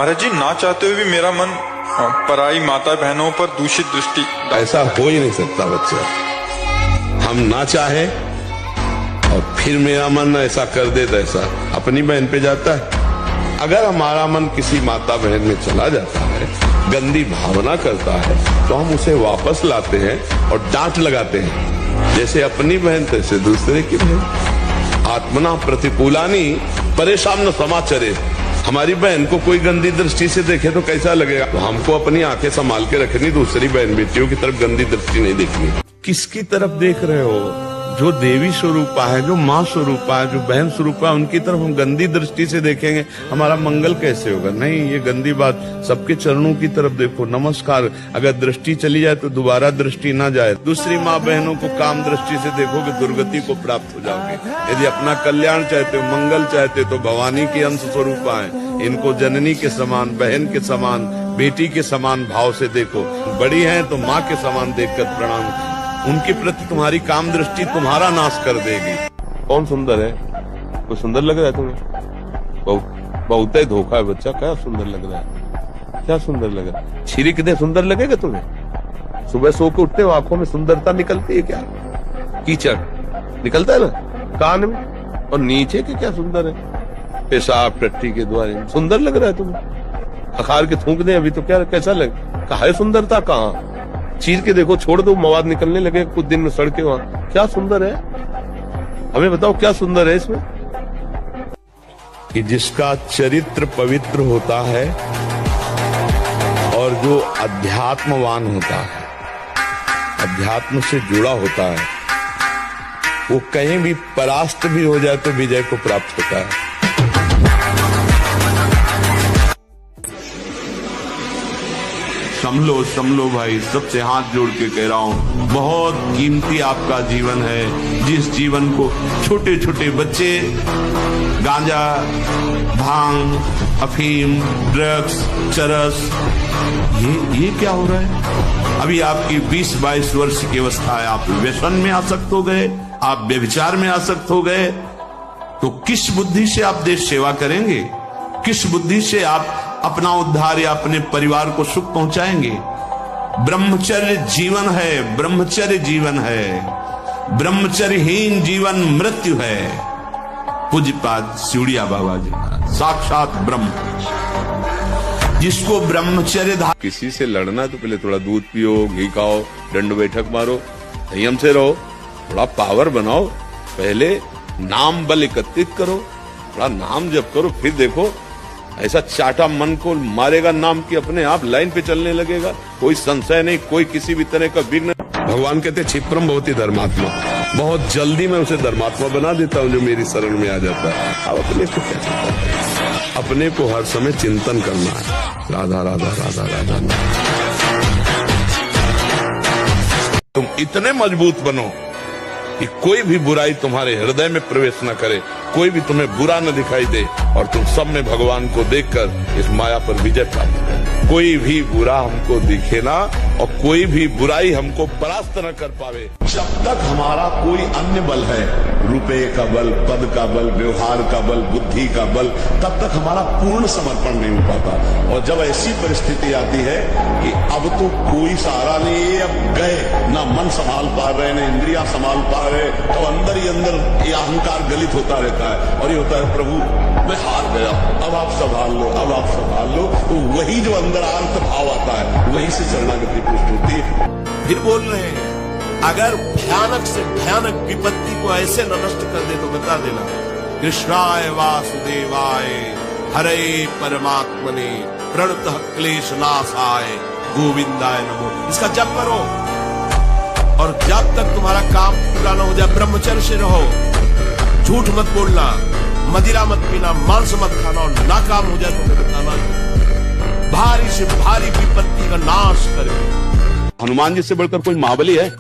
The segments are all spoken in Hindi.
महाराज जी, ना चाहते हुए भी मेरा मन पराई माता बहनों पर दूषित दृष्टि। ऐसा हो ही नहीं सकता बच्चा। हम ना चाहे और फिर मेरा मन ऐसा कर दे तो ऐसा अपनी बहन पे जाता है। अगर हमारा मन किसी माता बहन में चला जाता है, गंदी भावना करता है, तो हम उसे वापस लाते हैं और डांट लगाते हैं। जैसे अपनी बहन तैसे दूसरे की बहन। आत्मना प्रतिकूलानी परेशान न समाचरे। हमारी बहन को कोई गंदी दृष्टि से देखे तो कैसा लगेगा? तो हमको अपनी आंखें संभाल के रखनी, दूसरी बहन बेटियों की तरफ गंदी दृष्टि नहीं देखनी। किसकी तरफ देख रहे हो? जो देवी स्वरूपा है, जो माँ स्वरूपा है, जो बहन स्वरूपा है, उनकी तरफ हम गंदी दृष्टि से देखेंगे, हमारा मंगल कैसे होगा? नहीं, ये गंदी बात। सबके चरणों की तरफ देखो, नमस्कार। अगर दृष्टि चली जाए तो दोबारा दृष्टि ना जाए। दूसरी माँ बहनों को काम दृष्टि से देखोगे, दुर्गति को प्राप्त हो जाओगे। यदि अपना कल्याण चाहते हो, मंगल चाहते हो, तो भवानी के अंश स्वरूपा है। इनको जननी के समान, बहन के समान, बेटी के समान भाव से देखो। बड़ी है तो माँ के समान देखकर प्रणाम। उनके प्रति तुम्हारी काम दृष्टि तुम्हारा नाश कर देगी। कौन सुंदर है? कोई सुंदर लग रहा है तुम्हें? बहुत ही धोखा है बच्चा। क्या सुंदर लग रहा है? क्या सुंदर लग रहा है? छिरी कितने सुंदर लगेगा तुम्हें? सुबह सो के उठते हो, आंखों में सुंदरता निकलती है क्या? कीचड़ निकलता है ना कान में, और नीचे के क्या सुंदर है? पेशाब टट्टी के द्वारे सुंदर लग रहा है तुम्हें? अखार के थूक दे अभी तो क्या, कैसा लगे? कहा है सुंदरता? कहाँ? चीर के देखो, छोड़ दो, मवाद निकलने लगे कुछ दिन में सड़के। वहां क्या सुंदर है? हमें बताओ क्या सुंदर है इसमें? कि जिसका चरित्र पवित्र होता है और जो अध्यात्मवान होता है, अध्यात्म से जुड़ा होता है, वो कहीं भी परास्त भी हो जाए तो विजय को प्राप्त होता है। समलो भाई, सबसे हाथ जोड़ के कह रहा हूँ, बहुत कीमती आपका जीवन है। जिस जीवन को छोटे छोटे बच्चे गांजा, भांग, अफीम, ड्रग्स, चरस, ये क्या हो रहा है? अभी आपकी 20-22 वर्ष की अवस्था है, आप व्यसन में आसक्त हो गए, आप व्यभिचार में आसक्त हो गए, तो किस बुद्धि से आप देश सेवा करेंगे? किस बुद्धि से आप अपना उद्धार या अपने परिवार को सुख पहुंचाएंगे? ब्रह्मचर्य जीवन है, ब्रह्मचर्य जीवन है। ब्रह्मचर्यहीन जीवन मृत्यु है। पूज्यपाद सिउड़िया बाबा जी साक्षात ब्रह्म, जिसको ब्रह्मचर्य किसी से लड़ना तो पहले थोड़ा दूध पियो, घी खाओ, दंड बैठक मारो, संयम से रहो, थोड़ा पावर बनाओ। पहले नाम बल एकत्रित करो, थोड़ा नाम जप करो, फिर देखो ऐसा चाटा मन को मारेगा नाम की अपने आप लाइन पे चलने लगेगा। कोई संशय नहीं, कोई किसी भी तरह का विघ्न। भगवान कहते क्षिप्रम भवति धर्मात्मा, बहुत जल्दी मैं उसे धर्मात्मा बना देता हूँ जो मेरी शरण में आ जाता है। अब अपने को क्या चिंता है? अपने को हर समय चिंतन करना है, राधा राधा राधा राधा। तुम इतने मजबूत बनो कि कोई भी बुराई तुम्हारे हृदय में प्रवेश न करे, कोई भी तुम्हें बुरा न दिखाई दे, और तुम सब में भगवान को देखकर इस माया पर विजय प्राप्त करो। कोई भी बुरा हमको दिखे ना, और कोई भी बुराई हमको परास्त न कर पावे। जब तक हमारा कोई अन्य बल है, रुपए का बल, पद का बल, व्यवहार का बल, बुद्धि का बल, तब तक हमारा पूर्ण समर्पण नहीं हो पाता। और जब ऐसी परिस्थिति आती है कि अब तो कोई सहारा नहीं है, अब गए, ना मन संभाल पा रहे, ना इंद्रिया संभाल पा रहे, तो अंदर ही अंदर ये अहंकार गलित होता रहता है, और ये होता है प्रभु मैं हार गया, अब आप संभाल लो, अब आप संभाल लो। तो वही जो अंदर आर्त भाव आता है, वही से शरणागति पुष्ट होती है। फिर बोल रहे हैं, अगर भयानक से भयानक विपत्ति को ऐसे न नष्ट कर दे तो बता देना, कृष्णाय वासुदेवाय हरे परमात्मने प्रणतः क्लेश नाशाय गोविंदाय नमो। इसका जप करो, और जब तक तुम्हारा काम पूरा न हो जाए ब्रह्मचर्य से रहो। झूठ मत बोलना, मदिरा मत पीना, मांस मत खाना, और नाकाम हो जाए तो बताना। भारी से भारी विपत्ति का नाश करके। हनुमान जी से बढ़कर कोई महाबली है?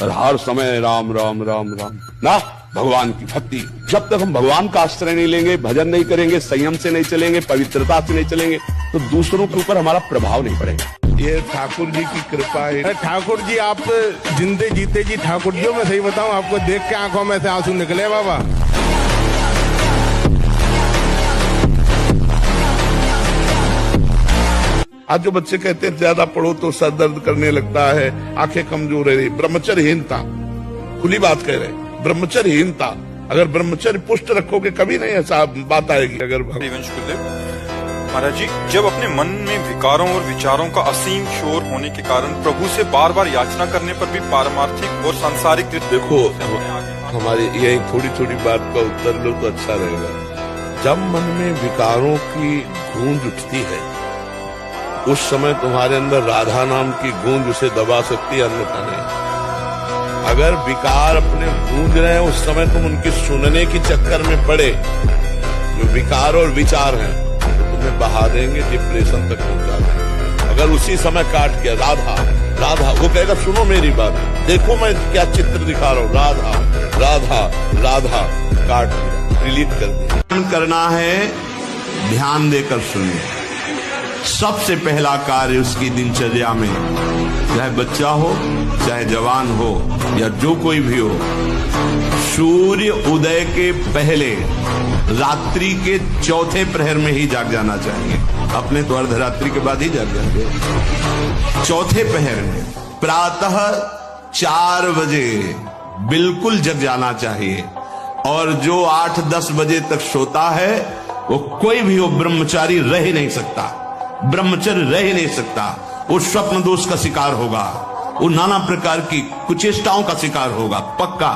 और हर समय राम राम राम राम ना, भगवान की भक्ति। जब तक हम भगवान का आश्रय नहीं लेंगे, भजन नहीं करेंगे, संयम से नहीं चलेंगे, पवित्रता से नहीं चलेंगे, तो दूसरों के ऊपर हमारा प्रभाव नहीं पड़ेगा। ये ठाकुर जी की कृपा है। ठाकुर जी आप जिंदे जीते जी ठाकुर जी, मैं सही बताऊं आपको, देख के आंखों में से आंसू निकले बाबा। आज जो बच्चे कहते हैं ज्यादा पढ़ो तो सर दर्द करने लगता है, आंखें कमजोर है, ब्रह्मचर्यहीनता, खुली बात कह रहे हैं, ब्रह्मचर्यहीनता। अगर ब्रह्मचर्य पुष्ट रखोगे कभी नहीं ऐसा बात आएगी। अगर हरिवंश गुरुदेव महाराज जी, जब अपने मन में विकारों और विचारों का असीम शोर होने के कारण प्रभु से बार बार याचना करने पर भी पारमार्थिक और सांसारिक देखो, हमारी यही थोड़ी थोड़ी बात का उत्तर लो तो अच्छा रहेगा। जब मन में विकारों की गूंज उठती है उस समय तुम्हारे अंदर राधा नाम की गूंज उसे दबा सकती है, अन्यथा नहीं। अगर विकार अपने गूंज रहे हैं उस समय तुम उनकी सुनने की चक्कर में पड़े, जो विकार और विचार हैं तो तुम्हें बहा देंगे, डिप्रेशन तक पहुंचा देंगे। अगर उसी समय काट के राधा राधा, वो कहेगा सुनो मेरी बात, देखो मैं क्या चित्र दिखा रहा हूँ, राधा राधा राधा, काट दिया, डिलीट कर दिया। करना है, ध्यान देकर सुनिए। सबसे पहला कार्य उसकी दिनचर्या में, चाहे बच्चा हो चाहे जवान हो या जो कोई भी हो, सूर्य उदय के पहले रात्रि के चौथे प्रहर में ही जाग जाना चाहिए। अपने तो अर्धरात्रि के बाद ही जाग जाते, चौथे प्रहर में प्रातः 4 बजे बिल्कुल जग जाना चाहिए। और जो 8-10 बजे तक सोता है वो कोई भी हो, ब्रह्मचारी रह ही नहीं सकता, ब्रह्मचर्य रह ही नहीं सकता। वो स्वप्न दोष का शिकार होगा, वो नाना प्रकार की कुचेष्टाओं का शिकार होगा पक्का।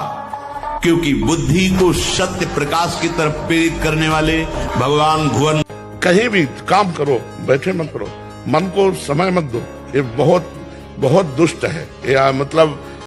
क्योंकि बुद्धि को सत्य प्रकाश की तरफ प्रेरित करने वाले भगवान भुवन। कहीं भी काम करो, बैठे मत करो, मन को समय मत दो, ये बहुत बहुत दुष्ट है। या मतलब